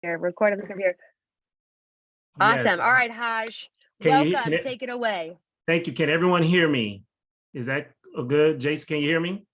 Here, record on the computer. Yes. Awesome. All right, Hajj. Can Welcome. Take it away. Thank you. Can everyone hear me? Is that good? Jason, can you hear me?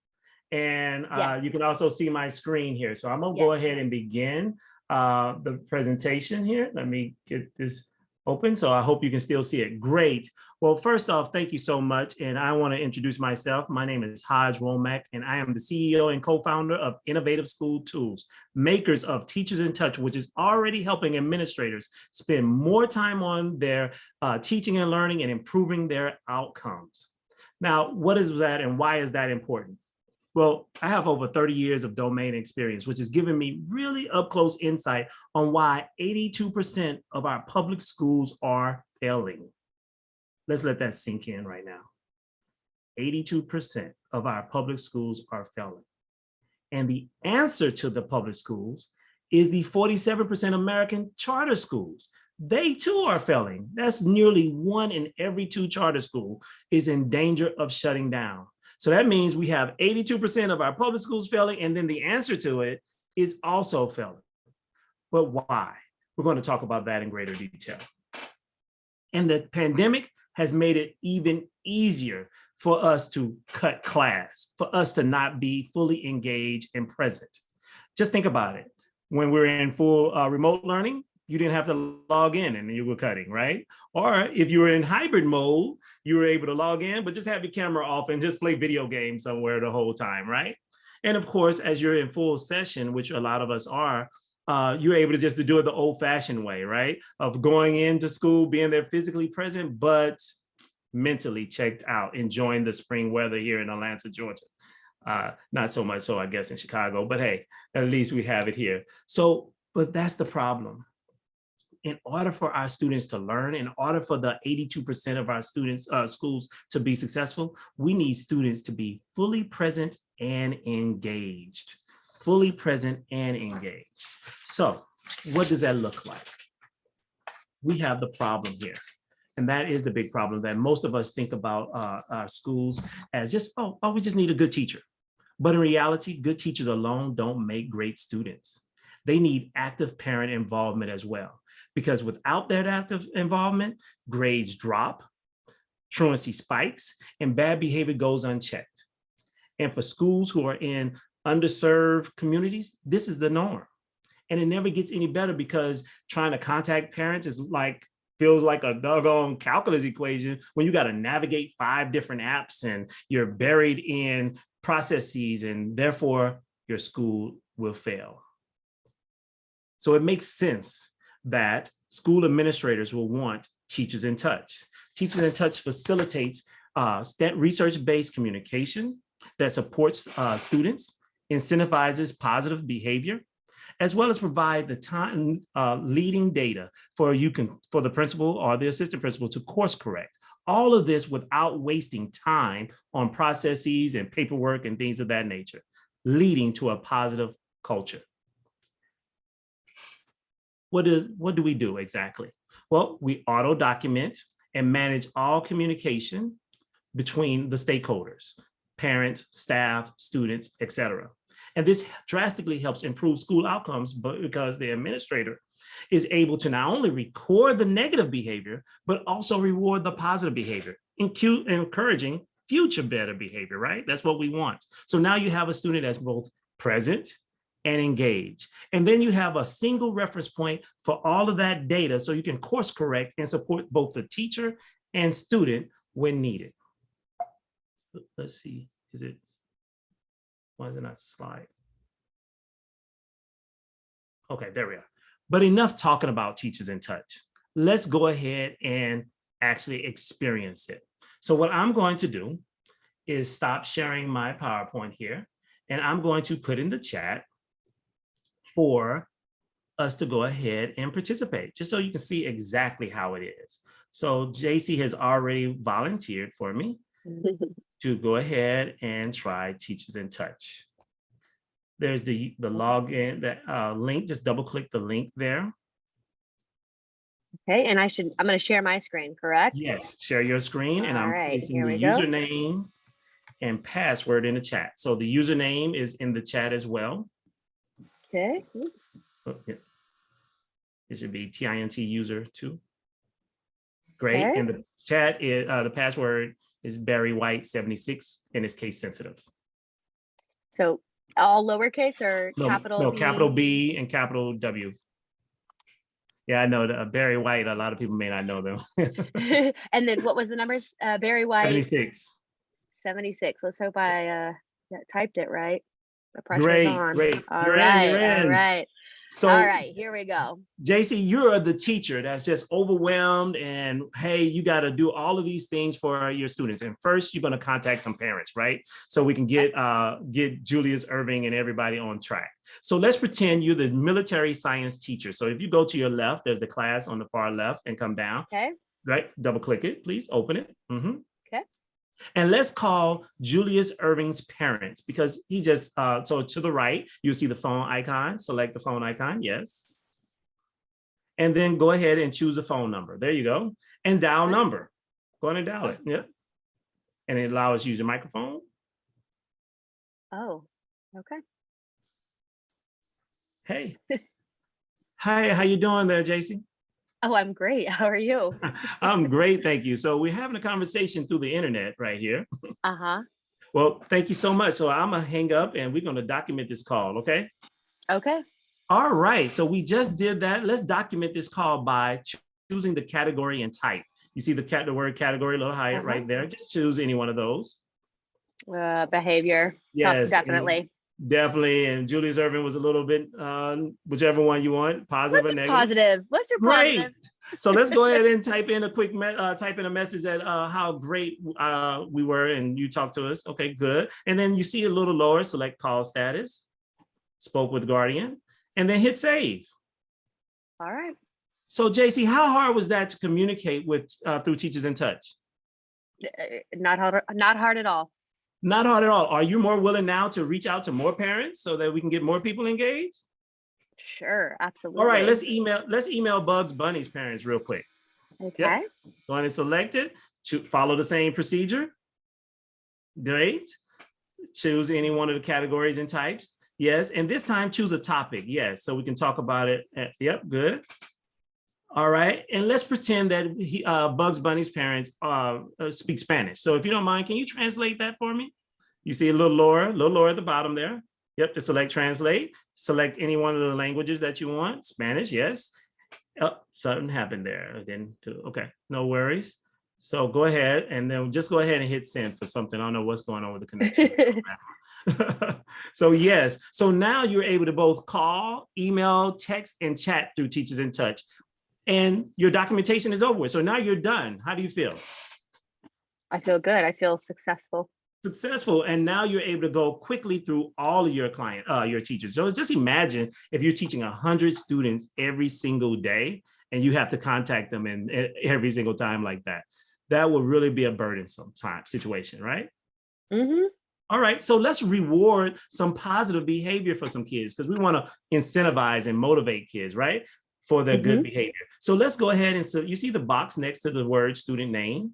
And Yes. you can also see my screen here. So I'm gonna go ahead and begin the presentation here. Let me get this open. So I hope you can still see it. Great. Well, first off, thank you so much. And I want to introduce myself. My name is Hajj Womack, and I am the CEO and co-founder of Innovative School Tools, makers of Teachers in Touch, which is already helping administrators spend more time on their teaching and learning and improving their outcomes. Now, what is that and why is that important? Well, I have over 30 years of domain experience, which has given me really up close insight on why 82% of our public schools are failing. Let's let that sink in right now. 82% of our public schools are failing. And the answer to the public schools is the 47% American charter schools. They too are failing. That's nearly 1 in every 2 charter schools is in danger of shutting down. So that means we have 82% of our public schools failing, and then the answer to it is also failing. But why? We're going to talk about that in greater detail. And the pandemic has made it even easier for us to cut class, for us to not be fully engaged and present. Just think about it. When we're in full remote learning, you didn't have to log in and you were cutting, right? Or if you were in hybrid mode, you were able to log in, but just have your camera off and just play video games somewhere the whole time, right? And of course, as you're in full session, which a lot of us are, you're able to just do it the old fashioned way, right? Of going into school, being there physically present, but mentally checked out, enjoying the spring weather here in Atlanta, Georgia. Not so much so, I guess, in Chicago, but hey, at least we have it here. So, but that's the problem. In order for our students to learn, in order for the 82% of our students, schools to be successful, we need students to be fully present and engaged. Fully present and engaged. So what does that look like? We have the problem here. And that is the big problem that most of us think about our schools as just, oh, we just need a good teacher. But in reality, good teachers alone don't make great students. They need active parent involvement as well. Because without that active involvement, grades drop, truancy spikes, and bad behavior goes unchecked. And for schools who are in underserved communities, this is the norm. And it never gets any better because trying to contact parents is feels like a doggone calculus equation when you got to navigate 5 different apps and you're buried in processes and therefore your school will fail. So it makes sense that school administrators will want Teachers in Touch. Teachers in Touch facilitates research-based communication that supports students, incentivizes positive behavior, as well as provide the time leading data for the principal or the assistant principal to course correct. All of this without wasting time on processes and paperwork and things of that nature, leading to a positive culture. What do we do exactly? Well, we auto document and manage all communication between the stakeholders, parents, staff, students, etc. And this drastically helps improve school outcomes because the administrator is able to not only record the negative behavior, but also reward the positive behavior, encouraging future better behavior, right? That's what we want. So now you have a student that's both present and engage. And then you have a single reference point for all of that data so you can course correct and support both the teacher and student when needed. Let's see, why is it not slide? Okay, there we are. But enough talking about Teachers in Touch. Let's go ahead and actually experience it. So what I'm going to do is stop sharing my PowerPoint here, and I'm going to put in the chat for us to go ahead and participate, just so you can see exactly how it is. So JC has already volunteered for me to go ahead and try Teachers in Touch. There's the login, that link, just double click the link there. Okay, and I'm going to share my screen, correct? Yes, share your screen, and I'm placing the username and password in the chat. So the username is in the chat as well. Okay. Oh, yeah. It should be TINT user 2. Great. Okay. And the chat is the password is Barry White 76 and it's case sensitive. So all lowercase or capital No, B? capital B and capital W. Yeah, I know Barry White. A lot of people may not know them. And then what was the numbers? Barry White. 76. 76. Let's hope I typed it right. The pressure's Great, on. great. All You're right. in, you're in. All right. So, all right, here we go. JC, you're the teacher that's just overwhelmed and hey, you got to do all of these things for your students. And first you're going to contact some parents, right? So we can get Julius Irving and everybody on track. So let's pretend you're the military science teacher. So if you go to your left, there's the class on the far left and come down. Okay. Right, double click it, please, open it. Okay. And let's call Julius Irving's parents because he just, so to the right, you'll see the phone icon, select the phone icon, yes. And then go ahead and choose a phone number. There you go. And dial number. Go ahead and dial it, yep. And it allows us to use your microphone. Oh, okay. Hey. Hi, how you doing there, JC? Oh, I'm great. How are you? I'm great, thank you. So we're having a conversation through the internet right here. Uh-huh. Well, thank you so much. So I'm gonna hang up and we're gonna document this call, okay? Okay. All right, so we just did that. Let's document this call by choosing the category and type. You see the word category a little higher right there. Just choose any one of those. Behavior. Yes, definitely. Definitely. And Julius Irving was a little bit, whichever one you want, positive or negative. Positive. Let's do Great. positive. So let's go ahead and type in a quick type in a message that how great we were and you talked to us. Okay, good. And then you see a little lower, select call status, spoke with Guardian, and then hit save. All right. So JC, how hard was that to communicate with through Teachers in Touch? Not hard at all. Not hard at all. Are you more willing now to reach out to more parents so that we can get more people engaged? Sure, absolutely. All right, let's email Bugs Bunny's parents real quick. Okay. Yep. Go ahead and select it. Follow the same procedure. Great. Choose any one of the categories and types. Yes, and this time choose a topic. Yes, so we can talk about it. Yep, good. All right, and let's pretend that Bugs Bunny's parents speak Spanish. So if you don't mind, can you translate that for me? You see a little lower at the bottom there. Yep, to select translate. Select any one of the languages that you want. Spanish, yes. Oh, something happened there. Okay, no worries. So go ahead and then just go ahead and hit send for something. I don't know what's going on with the connection. So yes, so now you're able to both call, email, text, and chat through Teachers in Touch. And your documentation is over with. So now you're done. How do you feel? I feel good. I feel successful. Successful. And now you're able to go quickly through all of your your teachers. So just imagine if you're teaching 100 students every single day and you have to contact them every single time like that. That will really be a burdensome situation, right? Mm-hmm. All right, so let's reward some positive behavior for some kids because we want to incentivize and motivate kids, right? For their good behavior. So let's go ahead and so you see the box next to the word student name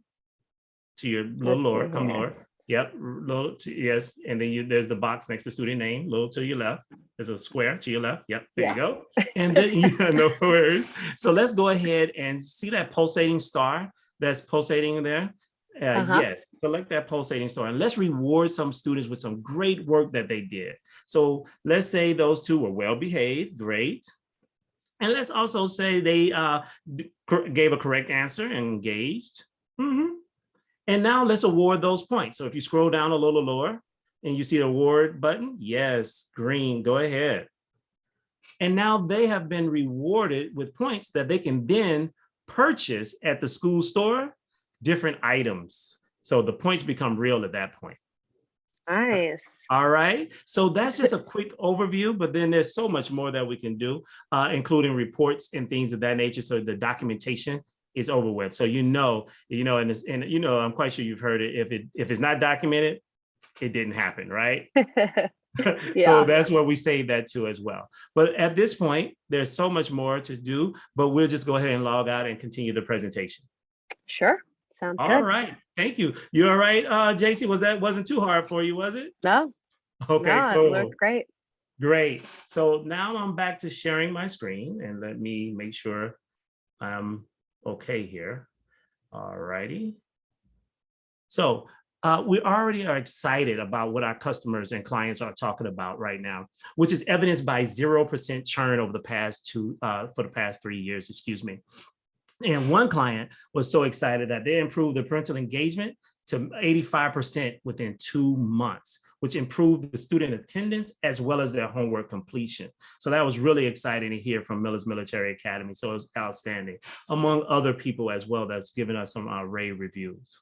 to your little lower, come lower. Yep, little yes, and then there's the box next to student name, little to your left. There's a square to your left. Yep, there you go. And then no worries. So let's go ahead and see that pulsating star that's pulsating there. Yes, select that pulsating star and let's reward some students with some great work that they did. So let's say those two were well behaved, great. And let's also say they gave a correct answer and engaged. And now let's award those points. So if you scroll down a little lower and you see the award button, yes, green, go ahead. And now they have been rewarded with points that they can then purchase at the school store, different items. So the points become real at that point. Nice. All right. So that's just a quick overview, but then there's so much more that we can do, including reports and things of that nature. So the documentation is over with. So and I'm quite sure you've heard it. If it's not documented, it didn't happen, right? So that's where we save that too as well. But at this point, there's so much more to do, but we'll just go ahead and log out and continue the presentation. Sure. Sounds good. All right. Thank you. You all right, JC? Wasn't too hard for you, was it? No. Okay, no, cool. It worked great. Great. So now I'm back to sharing my screen, and let me make sure I'm okay here. All righty. So we already are excited about what our customers and clients are talking about right now, which is evidenced by 0% churn over the past for the past 3 years, excuse me. And one client was so excited that they improved their parental engagement to 85% within 2 months, which improved the student attendance as well as their homework completion. So that was really exciting to hear from Miller's Military Academy. So it was outstanding, among other people as well that's given us some rave reviews.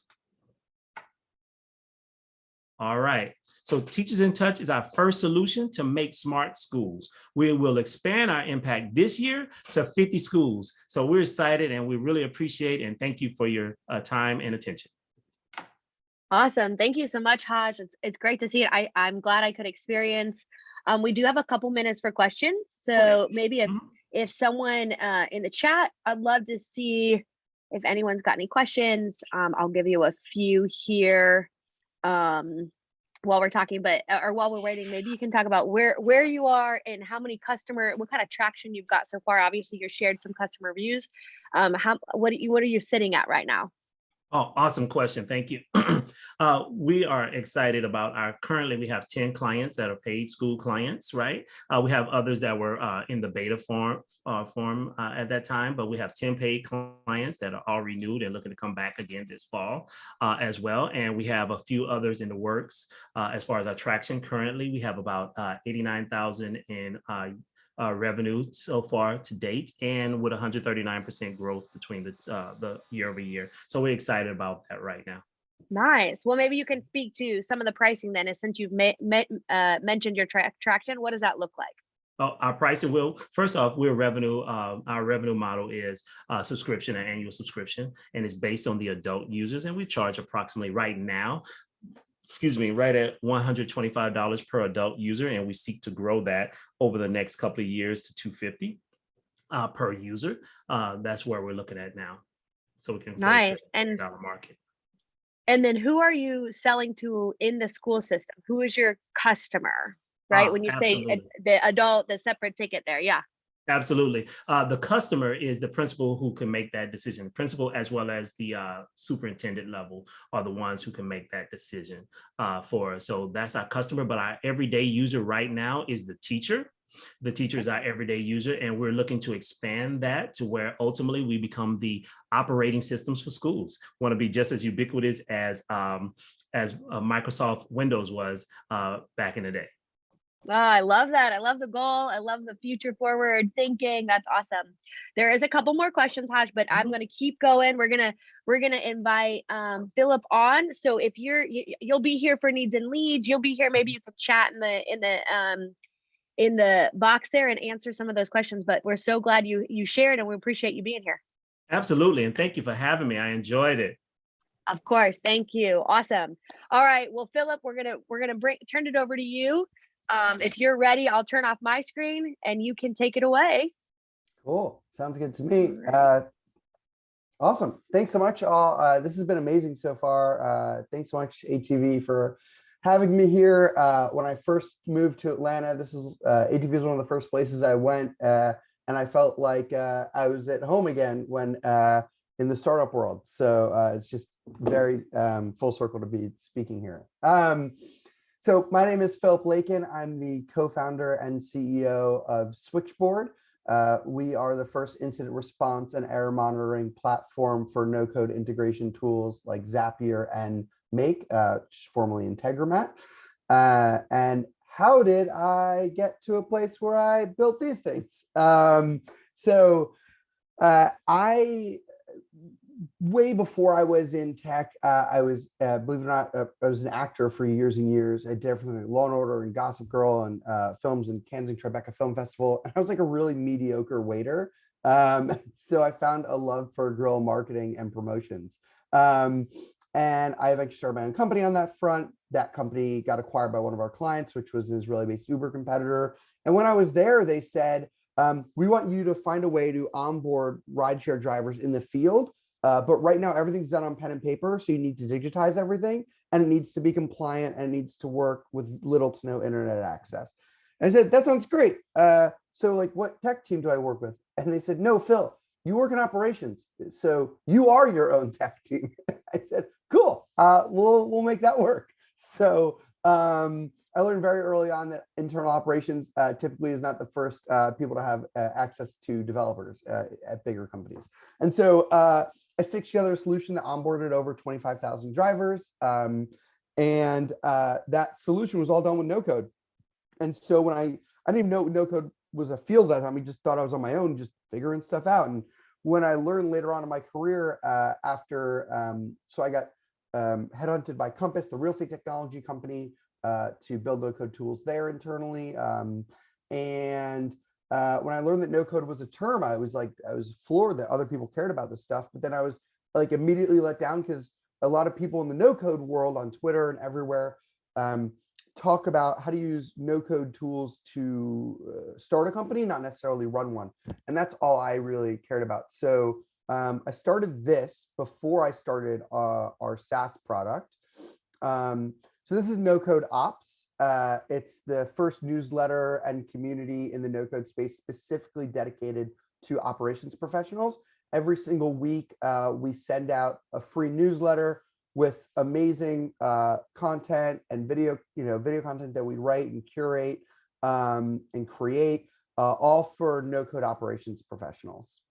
All right. So Teachers in Touch is our first solution to make smart schools. We will expand our impact this year to 50 schools. So we're excited and we really appreciate and thank you for your time and attention. Awesome. Thank you so much, Hajj. It's great to see it. I'm glad I could experience. We do have a couple minutes for questions. So Okay. maybe if someone in the chat, I'd love to see if anyone's got any questions. I'll give you a few here while we're talking, or while we're waiting, maybe you can talk about where you are and how many what kind of traction you've got so far. Obviously, you shared some customer reviews. What are you sitting at right now? Oh, awesome question. Thank you. We are excited about currently we have 10 clients that are paid school clients, right? We have others that were in the beta form at that time, but we have 10 paid clients that are all renewed and looking to come back again this fall as well. And we have a few others in the works as far as our traction. Currently, we have about 89,000 in revenue so far to date, and with 139% growth between the year over year. So we're excited about that right now. Nice. Well, maybe you can speak to some of the pricing then, since you've mentioned your traction. What does that look like? Oh, our pricing will, first off, our revenue model is subscription, an annual subscription, and it's based on the adult users. And we charge approximately right now, right at $125 per adult user. And we seek to grow that over the next couple of years to $250 per user. That's where we're looking at now. So we can nice and market. And then who are you selling to in the school system? Who is your customer, right? When you absolutely. say the adult, the separate ticket there. Yeah. Absolutely. The customer is the principal who can make that decision. Principal as well as the superintendent level are the ones who can make that decision for us. So that's our customer, but our everyday user right now is the teacher. The teacher is our everyday user, and we're looking to expand that to where ultimately we become the operating systems for schools. We want to be just as ubiquitous as Microsoft Windows was back in the day. Oh, I love that. I love the goal. I love the future forward thinking. That's awesome. There is a couple more questions, Hajj, but I'm going to keep going. We're gonna invite Philip on. So if you'll be here for needs and leads, you'll be here. Maybe you can chat in the box there and answer some of those questions. But we're so glad you shared, and we appreciate you being here. Absolutely, and thank you for having me. I enjoyed it. Of course, thank you. Awesome. All right, well, Philip, we're gonna turn it over to you. If you're ready, I'll turn off my screen and you can take it away. Cool. Sounds good to me. Awesome. Thanks so much, all. This has been amazing so far. Thanks so much, ATV, for having me here. When I first moved to Atlanta, ATV was one of the first places I went, and I felt like I was at home again when in the startup world. So it's just very full circle to be speaking here. So my name is Philip Lakin. I'm the co-founder and CEO of Switchboard. We are the first incident response and error monitoring platform for no-code integration tools like Zapier and Make, formerly Integromat. And how did I get to a place where I built these things? Way before I was in tech, I was, believe it or not, I was an actor for years and years. I did everything like Law & Order and Gossip Girl and films in Kensington Tribeca Film Festival. And I was like a really mediocre waiter. So I found a love for guerrilla marketing and promotions. And I eventually started my own company on that front. That company got acquired by one of our clients, which was an Israeli-based Uber competitor. And when I was there, they said, we want you to find a way to onboard rideshare drivers in the field. But right now, everything's done on pen and paper. So you need to digitize everything, and it needs to be compliant, and it needs to work with little to no internet access. I said, that sounds great. So like, what tech team do I work with? And they said, no, Phil, you work in operations, so you are your own tech team. I said, cool, we'll make that work. So I learned very early on that internal operations typically is not the first people to have access to developers at bigger companies. And so I stitched together a solution that onboarded over 25,000 drivers. And that solution was all done with no code. And so when I didn't even know no code was a field at that time. I just thought I was on my own, just figuring stuff out. And when I learned later on in my career so I got headhunted by Compass, the real estate technology company, to build no code tools there internally. When I learned that no code was a term, I was floored that other people cared about this stuff. But then I was like immediately let down because a lot of people in the no code world on Twitter and everywhere talk about how to use no code tools to start a company, not necessarily run one. And that's all I really cared about. So I started this before I started our SaaS product. So this is No Code Ops. It's the first newsletter and community in the no code space specifically dedicated to operations professionals. Every single week, we send out a free newsletter with amazing content and video content that we write and curate and create, all for no code operations professionals.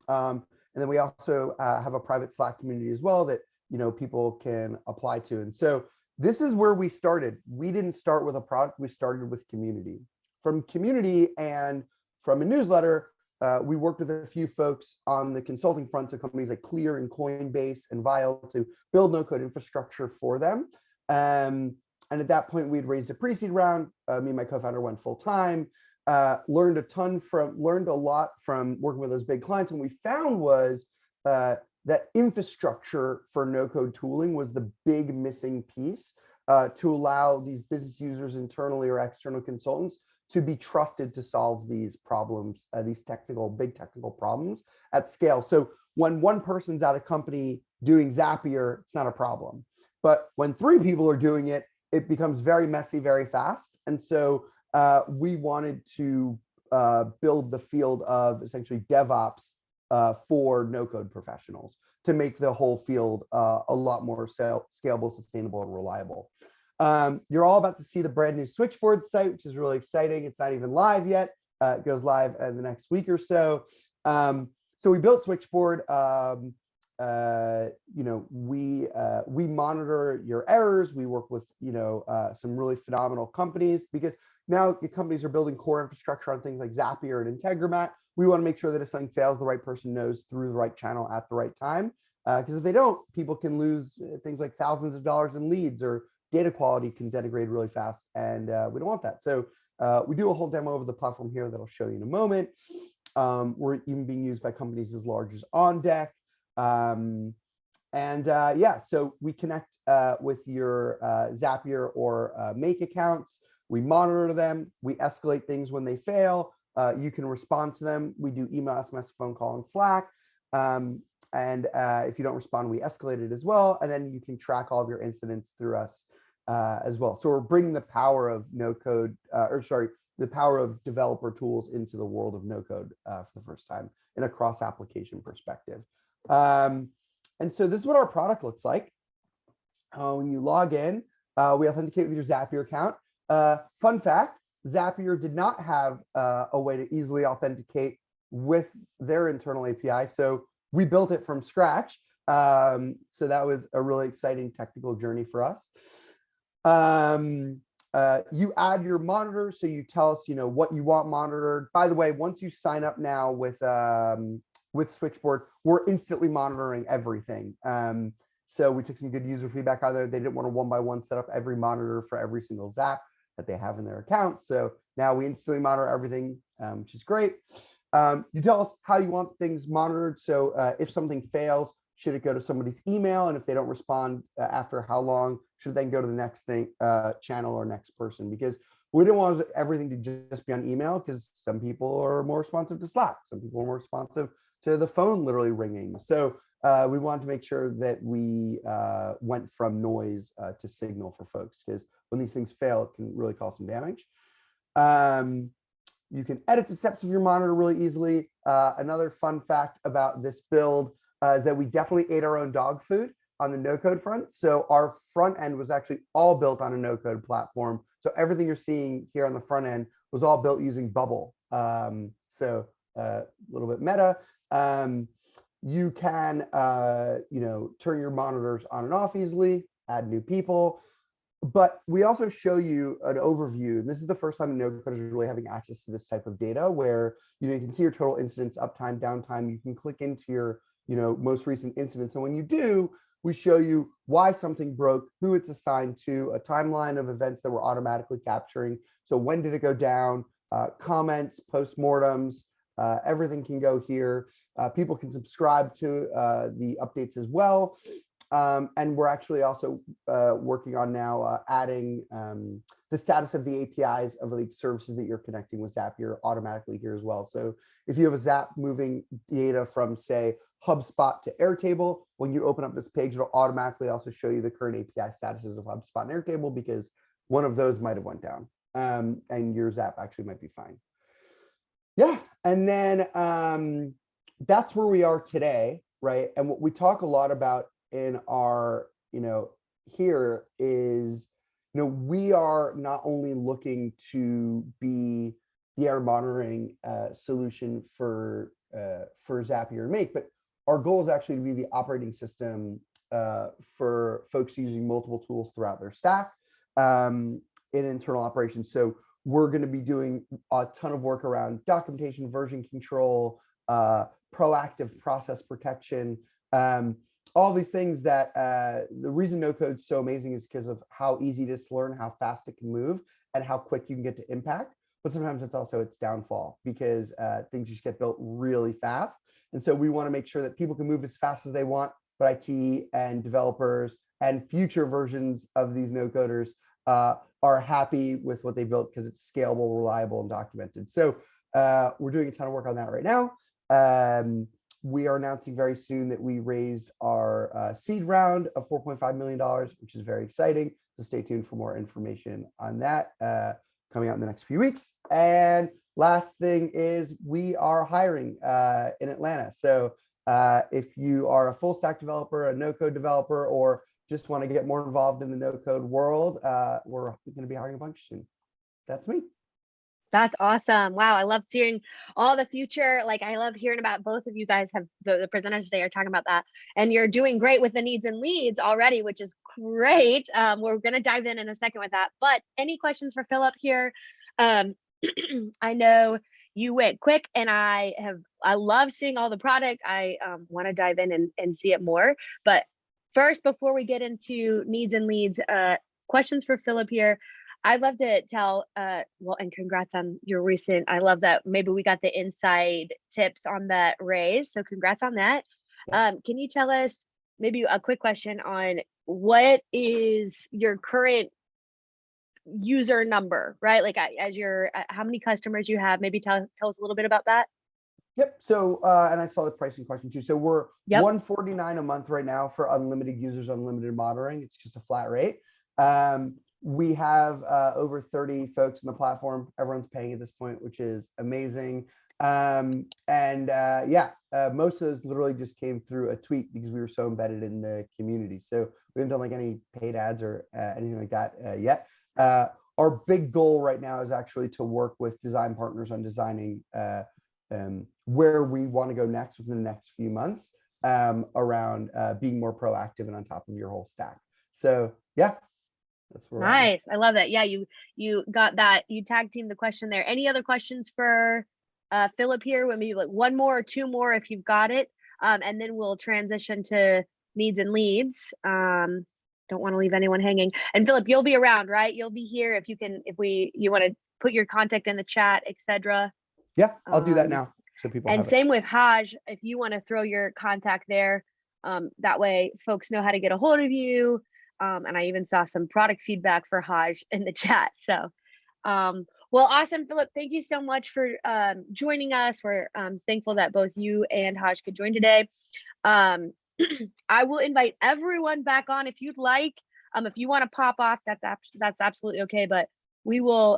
And then we also have a private Slack community as well that people can apply to. And so this is where we started. We didn't start with a product, we started with community. From community and from a newsletter, we worked with a few folks on the consulting front, so companies like Clear and Coinbase and Vile, to build no-code infrastructure for them. And at that point, we'd raised a pre-seed round. Me and my co-founder went full-time. Learned a lot from working with those big clients. And what we found was that infrastructure for no-code tooling was the big missing piece to allow these business users internally or external consultants to be trusted to solve these problems, these big technical problems at scale. So when one person's at a company doing Zapier, it's not a problem. But when 3 people are doing it, it becomes very messy, very fast. And so we wanted to build the field of essentially DevOps for no-code professionals to make the whole field a lot more scalable, sustainable, and reliable. You're all about to see the brand new Switchboard site, which is really exciting. It's not even live yet. It goes live in the next week or so. So we built Switchboard. We monitor your errors. We work with some really phenomenal companies, because now the companies are building core infrastructure on things like Zapier and Integromat. We want to make sure that if something fails, the right person knows through the right channel at the right time. Because if they don't, people can lose things like thousands of dollars in leads, or data quality can degrade really fast, and we don't want that. So we do a whole demo of the platform here that I'll show you in a moment. We're even being used by companies as large as OnDeck. So we connect with your Zapier or Make accounts. We monitor them. We escalate things when they fail. You can respond to them. We do email, SMS, phone call, and Slack. If you don't respond, we escalate it as well. And then you can track all of your incidents through us as well. So we're bringing the power of the power of developer tools into the world of no code for the first time in a cross-application perspective. And so this is what our product looks like. When you log in, we authenticate with your Zapier account. Fun fact, Zapier did not have a way to easily authenticate with their internal API. So we built it from scratch. So that was a really exciting technical journey for us. You add your monitor, so you tell us, what you want monitored. By the way, once you sign up now with Switchboard, we're instantly monitoring everything. So we took some good user feedback out there. They didn't want to one-by-one set up every monitor for every single Zap that they have in their account. So now we instantly monitor everything, which is great. You tell us how you want things monitored. So if something fails, should it go to somebody's email? And if they don't respond after how long, should it then go to the next channel or next person? Because we didn't want everything to just be on email, because some people are more responsive to Slack. Some people are more responsive to the phone literally ringing. So we wanted to make sure that we went from noise to signal for folks, because when these things fail, it can really cause some damage. You can edit the steps of your monitor really easily. Another fun fact about this build is that we definitely ate our own dog food on the no-code front. So our front end was actually all built on a no-code platform. So everything you're seeing here on the front end was all built using Bubble. So a little bit meta. You can, turn your monitors on and off easily, add new people. But we also show you an overview. And this is the first time no-coders are really having access to this type of data where you can see your total incidents, uptime, downtime. You can click into your most recent incidents. And when you do, we show you why something broke, who it's assigned to, a timeline of events that we're automatically capturing. So when did it go down, comments, postmortems, everything can go here. People can subscribe to the updates as well. And we're actually also working on now adding the status of the APIs of the services that you're connecting with Zapier automatically here as well. So if you have a Zap moving data from, say, HubSpot to Airtable, when you open up this page, it'll automatically also show you the current API statuses of HubSpot and Airtable because one of those might have went down and your Zap actually might be fine. Yeah, and then that's where we are today, right? And what we talk a lot about in our, here is, we are not only looking to be the error monitoring solution for Zapier and Make, but our goal is actually to be the operating system for folks using multiple tools throughout their stack in internal operations. So we're going to be doing a ton of work around documentation, version control, proactive process protection, all these things that the reason no code is so amazing is because of how easy it is to learn, how fast it can move, and how quick you can get to impact. But sometimes it's also its downfall because things just get built really fast. And so we want to make sure that people can move as fast as they want, but IT and developers and future versions of these no coders are happy with what they built because it's scalable, reliable, and documented. So we're doing a ton of work on that right now. We are announcing very soon that we raised our seed round of $4.5 million, which is very exciting. So stay tuned for more information on that coming out in the next few weeks. And last thing is we are hiring in Atlanta. So if you are a full stack developer, a no code developer, or just want to get more involved in the no code world, we're going to be hiring a bunch soon. That's me. That's awesome. Wow. I love seeing all the future. Like, I love hearing about both of you guys have the presenters today are talking about that. And you're doing great with the needs and leads already, which is great. We're going to dive in a second with that. But any questions for Philip here? I know you went quick and I love seeing all the product. I want to dive in and see it more. But first, before we get into needs and leads, questions for Philip here. I'd love to tell, well, and congrats on your recent, I love that maybe we got the inside tips on that raise. So congrats on that. Can you tell us maybe a quick question on what is your current user number, right? Like as your, how many customers you have, maybe tell us a little bit about that. Yep. So, and I saw the pricing question too. So we're $149 a month right now for unlimited users, unlimited monitoring. It's just a flat rate. We have over 30 folks on the platform. Everyone's paying at this point, which is amazing. Most of those literally just came through a tweet because we were so embedded in the community. So we haven't done like any paid ads or anything like that yet. Our big goal right now is actually to work with design partners on designing where we want to go next within the next few months around being more proactive and on top of your whole stack. So yeah. That's where nice. I love that. Yeah, you got that. You tag team the question there. Any other questions for Philip here? Maybe like one more or two more if you've got it. And then we'll transition to needs and leads. Don't want to leave anyone hanging. And Philip, you'll be around, right? You'll be here if you can, you want to put your contact in the chat, etc. Yeah, I'll do that now. So people and have same with Hajj, if you want to throw your contact there, that way folks know how to get a hold of you. And I even saw some product feedback for Hajj in the chat. So, well, awesome, Philip. Thank you so much for joining us. We're thankful that both you and Hajj could join today. I will invite everyone back on if you'd like. If you want to pop off, that's absolutely okay. But we will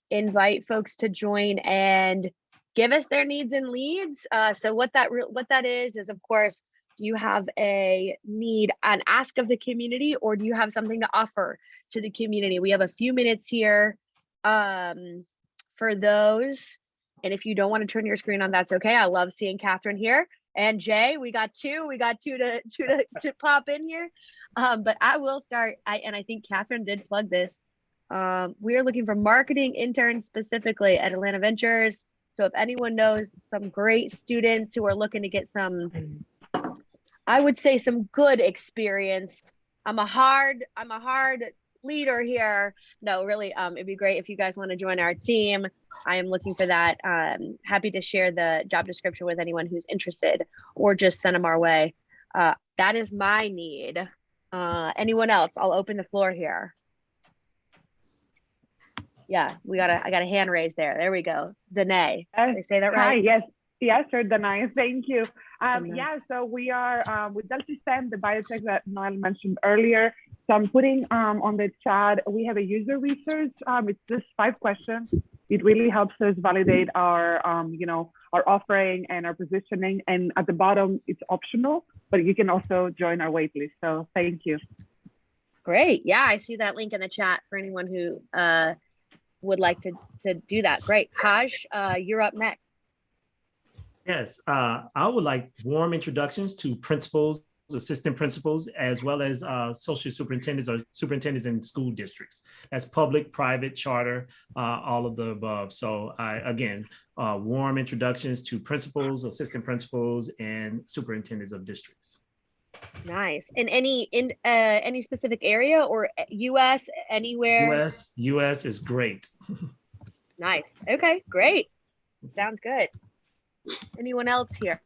invite folks to join and give us their needs and leads. So what that is of course, do you have a need, an ask of the community, or do you have something to offer to the community? We have a few minutes here for those. And if you don't want to turn your screen on, that's okay. I love seeing Catherine here. And Jay, we got two to pop in here. But I will start. I think Catherine did plug this. We are looking for marketing interns specifically at Atlanta Ventures. So if anyone knows some great students who are looking to get some, I would say some good experience. I'm a hard leader here. No, really, it'd be great if you guys want to join our team. I am looking for that. Happy to share the job description with anyone who's interested, or just send them our way. That is my need. Anyone else? I'll open the floor here. Yeah, I got a hand raised there. There we go. Danae, did I say that right? Hi, yes, sir, Danae, thank you. Yeah, so we are with Delta STEM, the biotech that Noel mentioned earlier. So I'm putting on the chat, we have a user research. It's just 5 questions. It really helps us validate our, our offering and our positioning. And at the bottom, it's optional, but you can also join our waitlist. So thank you. Great. Yeah, I see that link in the chat for anyone who would like to do that. Great. Hajj, you're up next. Yes, I would like warm introductions to principals, assistant principals, as well as associate superintendents or superintendents in school districts. That's public, private, charter, all of the above. So again, warm introductions to principals, assistant principals, and superintendents of districts. Nice. In any specific area, or US, anywhere? US is great. Nice. Okay, great. Sounds good. Anyone else here?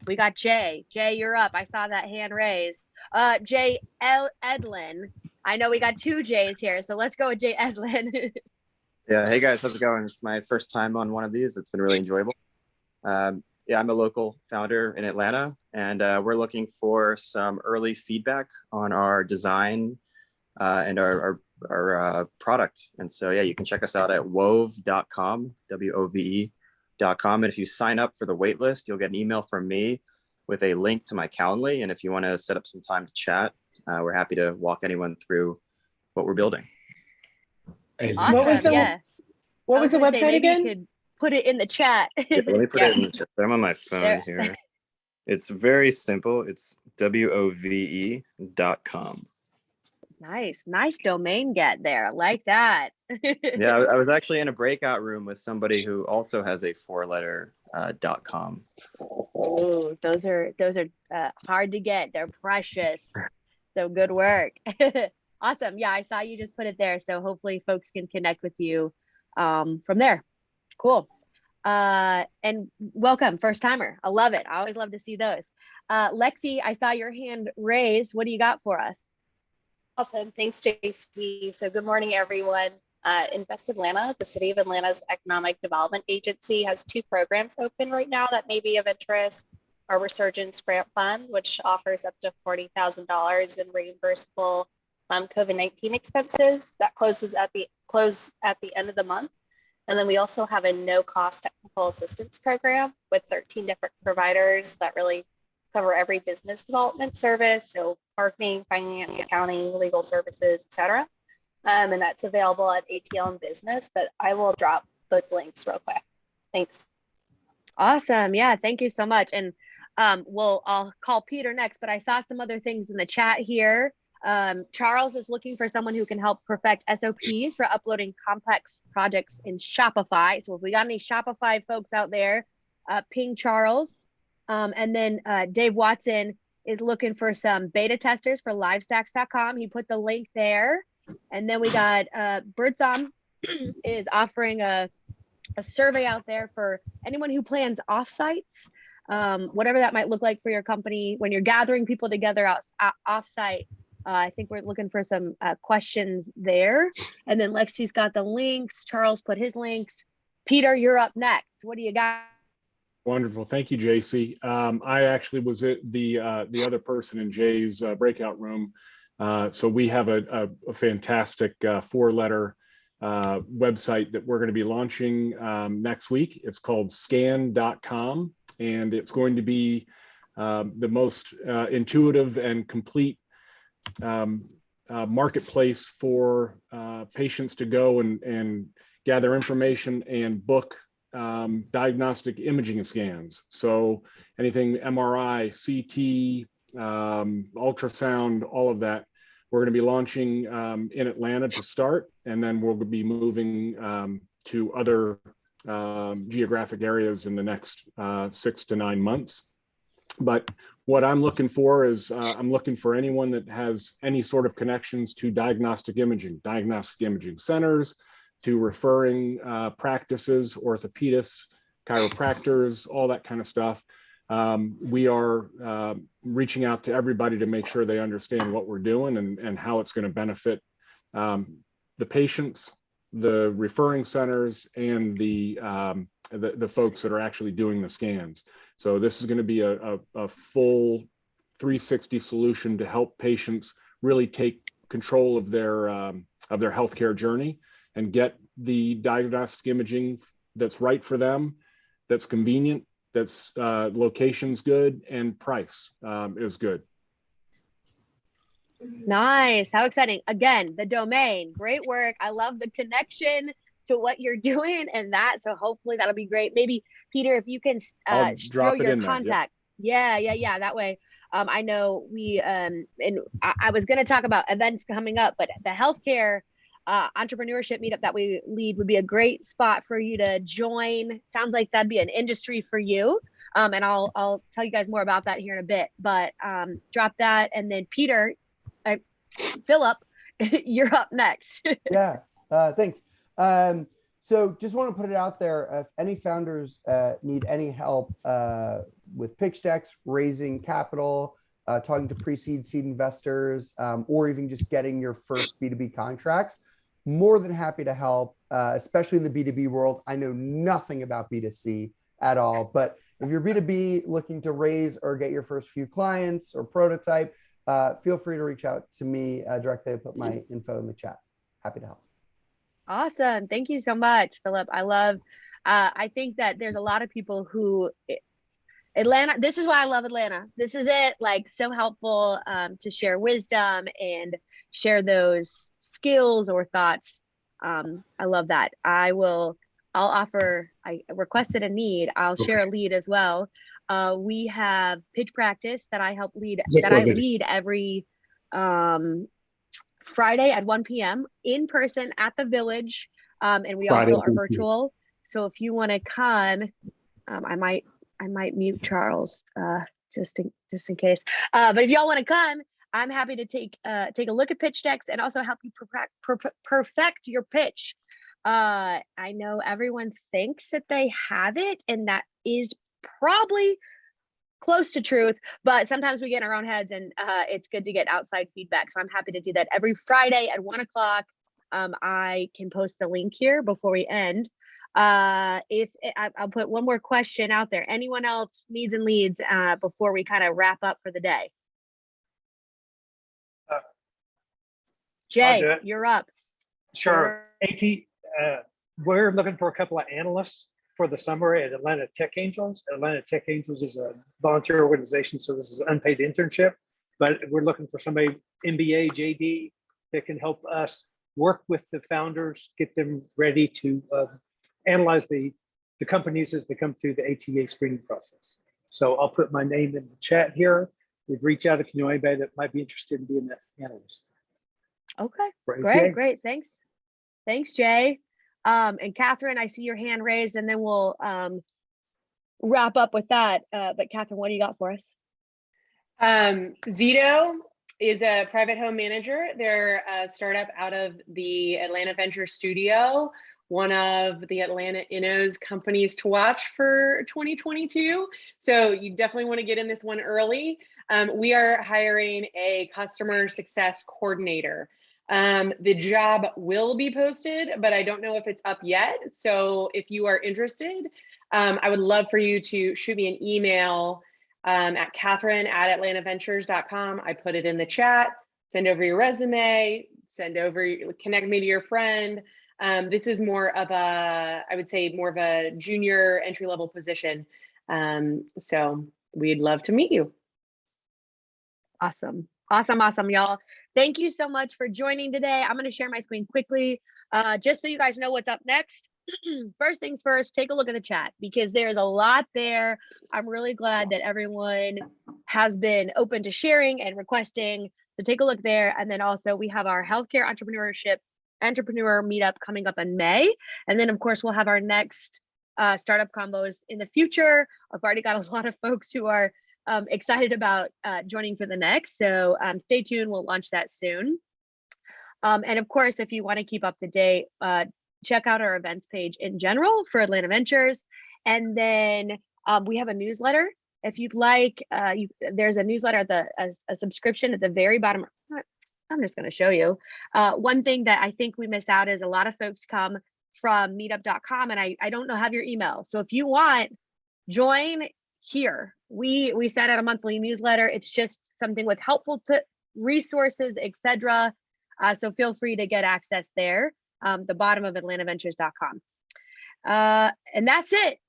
We got Jay. Jay, you're up. I saw that hand raised. Jay Edlin. I know we got 2 Jays here, so let's go with Jay Edlin. Yeah, hey guys, how's it going? It's my first time on one of these. It's been really enjoyable. Yeah, I'm a local founder in Atlanta, and we're looking for some early feedback on our design and our product. And so, yeah, you can check us out at wove.com, WOVE.com. And if you sign up for the wait list, you'll get an email from me with a link to my Calendly. And if you want to set up some time to chat, we're happy to walk anyone through what we're building. Awesome. What was the website again? You could put it in the chat. Yeah, let me put it in the chat. I'm on my phone here. It's very simple. It's WOVE.com. Nice domain get there. I like that. Yeah, I was actually in a breakout room with somebody who also has a 4-letter .com. Oh, those are hard to get. They're precious. So good work. Awesome. Yeah, I saw you just put it there. So hopefully folks can connect with you from there. Cool. And welcome, first timer. I love it. I always love to see those. Lexi, I saw your hand raised. What do you got for us? Awesome. Thanks, JC. So good morning, everyone. Invest Atlanta, the City of Atlanta's economic development agency, has 2 programs open right now that may be of interest. Our Resurgence Grant Fund, which offers up to $40,000 in reimbursable COVID-19 expenses that close at the end of the month. And then we also have a no-cost technical assistance program with 13 different providers that really cover every business development service, so marketing, finance, accounting, legal services, etc. And that's available at ATL and Business, but I will drop both links real quick. Thanks. Awesome. Yeah, thank you so much. And I'll call Peter next, but I saw some other things in the chat here. Charles is looking for someone who can help perfect SOPs for uploading complex projects in Shopify. So if we got any Shopify folks out there, ping Charles. And then Dave Watson is looking for some beta testers for livestacks.com. He put the link there. And then we got Birdsong is offering a survey out there for anyone who plans offsites, whatever that might look like for your company when you're gathering people together offsite. I think we're looking for some questions there. And then Lexi's got the links. Charles put his links. Peter, you're up next. What do you got? Wonderful. Thank you, JC. I actually was at the other person in Jay's breakout room So we have a fantastic 4-letter website that we're going to be launching next week. It's called scan.com, and it's going to be the most intuitive and complete marketplace for patients to go and gather information and book diagnostic imaging scans. So anything MRI, CT, ultrasound, all of that. We're going to be launching in Atlanta to start, and then we'll be moving to other geographic areas in the next 6 to 9 months. But what I'm looking for is I'm looking for anyone that has any sort of connections to diagnostic imaging centers, to referring practices, orthopedists, chiropractors, all that kind of stuff. We are reaching out to everybody to make sure they understand what we're doing and how it's going to benefit the patients, the referring centers, and the folks that are actually doing the scans. So this is going to be a full 360 solution to help patients really take control of their healthcare journey and get the diagnostic imaging that's right for them, that's convenient, that's location's good, and price is good. Nice. How exciting. Again, the domain, great work. I love the connection to what you're doing and that. So hopefully that'll be great. Maybe Peter, if you can throw your contact. Yeah. That way. I know we, and I was going to talk about events coming up, but the healthcare entrepreneurship meetup that we lead would be a great spot for you to join. Sounds like that'd be an industry for you. And I'll tell you guys more about that here in a bit, but drop that. And then Peter, Philip, you're up next. Yeah, thanks. So just want to put it out there. If any founders need any help with pitch decks, raising capital, talking to pre-seed seed investors, or even just getting your first B2B contracts, more than happy to help, especially in the B2B world. I know nothing about B2C at all, but if you're B2B looking to raise or get your first few clients or prototype, feel free to reach out to me directly. I put my info in the chat. Happy to help. Awesome. Thank you so much, Philip. I think that there's a lot of people who Atlanta, this is why I love Atlanta. This is it, like so helpful to share wisdom and share those skills or thoughts. I love that. I'll offer, I requested a lead. I'll share a lead as well. We have pitch practice that I help lead, lead every Friday at 1 p.m. in person at the Village. And we also are virtual. So if you want to come, I might mute Charles just in case. But if y'all want to come, I'm happy to take a look at pitch decks and also help you perfect your pitch. I know everyone thinks that they have it, and that is probably close to truth, but sometimes we get in our own heads, and it's good to get outside feedback. So I'm happy to do that every Friday at 1 o'clock. I can post the link here before we end. I'll put one more question out there. Anyone else needs and leads before we kind of wrap up for the day? Jay, you're up. Sure. We're looking for a couple of analysts for the summer at Atlanta Tech Angels. Atlanta Tech Angels is a volunteer organization, so this is an unpaid internship, but we're looking for somebody, MBA, JD, that can help us work with the founders, get them ready to analyze the companies as they come through the ATA screening process. So I'll put my name in the chat here. We'd reach out if you know anybody that might be interested in being an analyst. Okay, great. Thanks, Jay. And Catherine, I see your hand raised, and then we'll wrap up with that. But Catherine, what do you got for us? Zito is a private home manager. They're a startup out of the Atlanta Venture Studio, one of the Atlanta Inno's companies to watch for 2022. So you definitely want to get in this one early. We are hiring a customer success coordinator. The job will be posted, but I don't know if it's up yet. So if you are interested, I would love for you to shoot me an email at Catherine@atlantaventures.com. I put it in the chat. send over your resume, connect me to your friend. This is more of a, I would say more of a junior entry-level position. So we'd love to meet you. Awesome. Awesome, y'all. Thank you so much for joining today. I'm going to share my screen quickly, just so you guys know what's up next. First things first, take a look at the chat because there's a lot there. I'm really glad that everyone has been open to sharing and requesting. So take a look there. And then also we have our healthcare entrepreneur meetup coming up in May. And then of course, we'll have our next startup combos in the future. I've already got a lot of folks who are excited about joining for the next. So stay tuned, we'll launch that soon. And of course, if you want to keep up to date, check out our events page in general for Atlanta Ventures. And then we have a newsletter. If you'd like, there's a newsletter, a subscription at the very bottom. I'm just going to show you. One thing that I think we miss out is a lot of folks come from meetup.com and I don't have your email. So if you want, join here. We send out a monthly newsletter. It's just something with helpful resources, etc. So feel free to get access there. The bottom of atlantaventures.com. And that's it.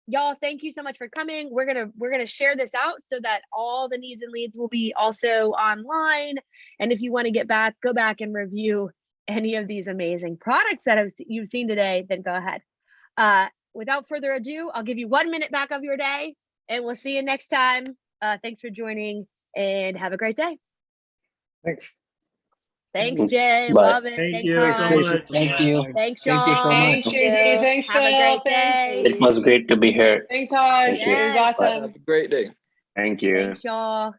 Y'all, thank you so much for coming. We're gonna share this out so that all the needs and leads will be also online. And if you want to go back and review any of these amazing products that you've seen today, then go ahead. Without further ado, I'll give you 1 minute back of your day and we'll see you next time. Thanks for joining and have a great day. Thanks. Thanks, Jay. Bye. Love it. Thank Thanks, you Hajj. so much. Thank you. Thanks, Thank you so y'all. much. Thanks, JJ. Thanks, Have a Phil. great Thanks. day. It was great to be here. Thanks, Hajj. Thank you. It was Yes. awesome. Have a great day. Thank you. Thanks, y'all.